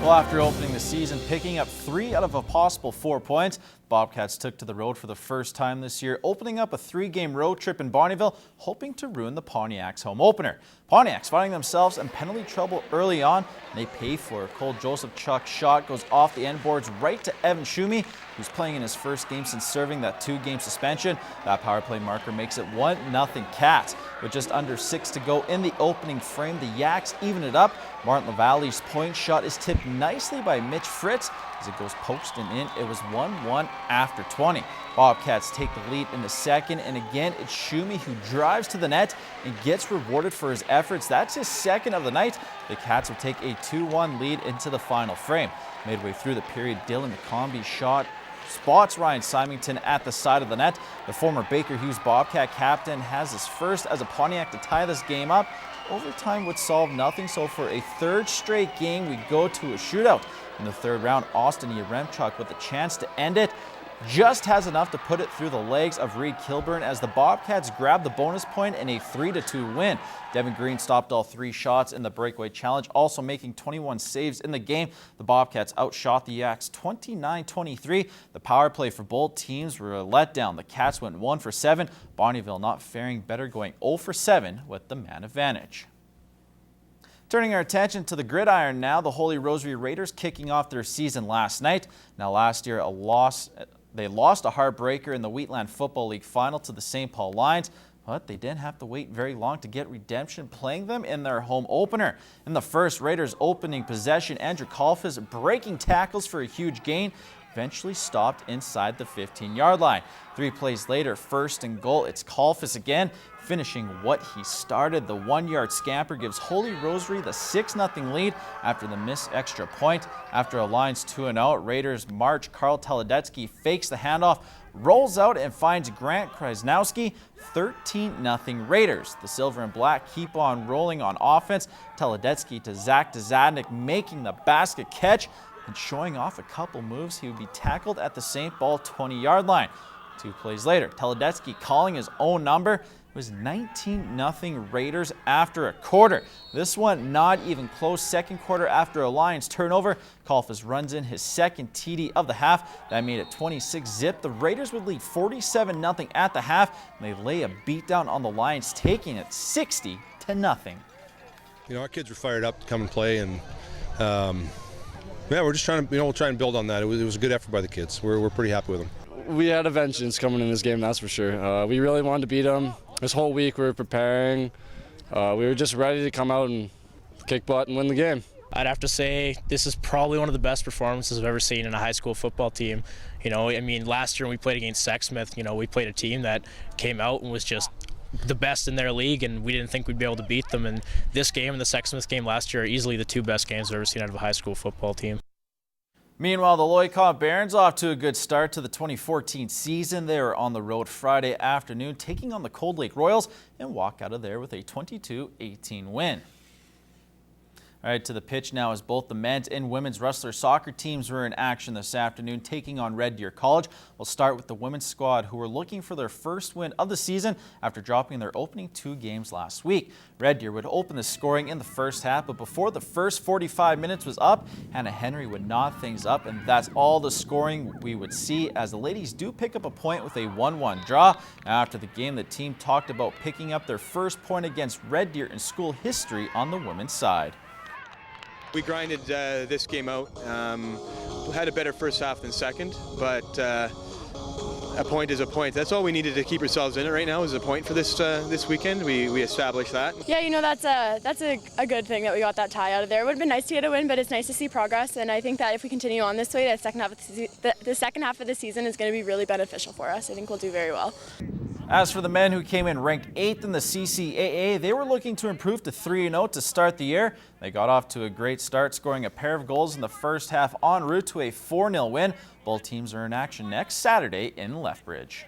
Well, after opening the season, picking up 3 out of a possible 4 points, Bobcats took to the road for the first time this year, opening up a 3-game road trip in Bonnyville, hoping to ruin the Pontiacs' home opener. Pontiacs finding themselves in penalty trouble early on, and they pay for it. Cole Joseph Chuck's shot goes off the end boards right to Evan Schumi, who's playing in his first game since serving that 2-game suspension. That power play marker makes it 1-0 Cats. With just under 6 to go in the opening frame, the Yaks even it up. Martin LaValle's point shot is tipped nicely by Mitch Fritz as it goes post and in. It was 1-1 after 20. Bobcats take the lead in the second, and again it's Schumi who drives to the net and gets rewarded for his efforts. That's his second of the night. The Cats will take a 2-1 lead into the final frame. Midway through the period, Dylan McCombie's shot spots Ryan Symington at the side of the net. The former Baker Hughes Bobcat captain has his first as a Pontiac to tie this game up. Overtime would solve nothing, so for a third straight game, we go to a shootout. In the third round, Austin Yaremchuk with a chance to end it just has enough to put it through the legs of Reed Kilburn as the Bobcats grab the bonus point in a 3-2 win. Devin Green stopped all 3 shots in the breakaway challenge, also making 21 saves in the game. The Bobcats outshot the Yaks 29-23. The power play for both teams were a letdown. The Cats went 1 for 7. Bonnyville not faring better, going 0 for 7 with the man advantage. Turning our attention to the gridiron now, the Holy Rosary Raiders kicking off their season last night. Now last year, they lost a heartbreaker in the Wheatland Football League final to the St. Paul Lions, but they didn't have to wait very long to get redemption, playing them in their home opener. In the first Raiders opening possession, Andrew Kalfas breaking tackles for a huge gain, eventually stopped inside the 15-yard line. 3 plays later, first and goal, it's Kalfas again, finishing what he started. The 1-yard scamper gives Holy Rosary the 6-0 lead after the missed extra point. After a Lions 2-0, Raiders march. Carl Teledetsky fakes the handoff, rolls out and finds Grant Krasnowski. 13-0 Raiders. The silver and black keep on rolling on offense. Teledetsky to Zach Dzadnik making the basket catch and showing off a couple moves. He would be tackled at the St. Paul 20-yard line. 2 plays later, Teledetsky calling his own number. It was 19-0 Raiders after a quarter. This one not even close. Second quarter after a Lions turnover, Kalfas runs in his second TD of the half. That made it 26-zip. The Raiders would lead 47-0 at the half, and they lay a beatdown on the Lions, taking it 60-0. You know, our kids were fired up to come and play, and yeah, we're just trying to, we'll try and build on that. It was a good effort by the kids. We're pretty happy with them. We had a vengeance coming in this game, that's for sure. We really wanted to beat them. This whole week we were preparing. We were just ready to come out and kick butt and win the game. I'd have to say this is probably one of the best performances I've ever seen in a high school football team. You know, I mean, last year when we played against Sexsmith, you know, we played a team that came out and was just the best in their league, and we didn't think we'd be able to beat them. And this game and the Sexsmith game last year are easily the 2 best games I've ever seen out of a high school football team. Meanwhile, the Loycott Barons off to a good start to the 2014 season. They were on the road Friday afternoon, taking on the Cold Lake Royals, and walk out of there with a 22-18 win. All right, to the pitch now as both the men's and women's wrestler soccer teams were in action this afternoon, taking on Red Deer College. We'll start with the women's squad, who were looking for their first win of the season after dropping their opening 2 games last week. Red Deer would open the scoring in the first half, but before the first 45 minutes was up, Hannah Henry would knot things up, and that's all the scoring we would see, as the ladies do pick up a point with a 1-1 draw. After the game, the team talked about picking up their first point against Red Deer in school history on the women's side. We grinded this game out. Had a better first half than second, but a point is a point. That's all we needed to keep ourselves in it right now, is a point for this weekend. We established that. Yeah, you know, that's a good thing that we got that tie out of there. It would have been nice to get a win, but it's nice to see progress, and I think that if we continue on this way, the second half of the season is going to be really beneficial for us. I think we'll do very well. As for the men, who came in ranked 8th in the CCAA, they were looking to improve to 3-0 to start the year. They got off to a great start, scoring a pair of goals in the first half en route to a 4-0 win. Both teams are in action next Saturday in Lethbridge.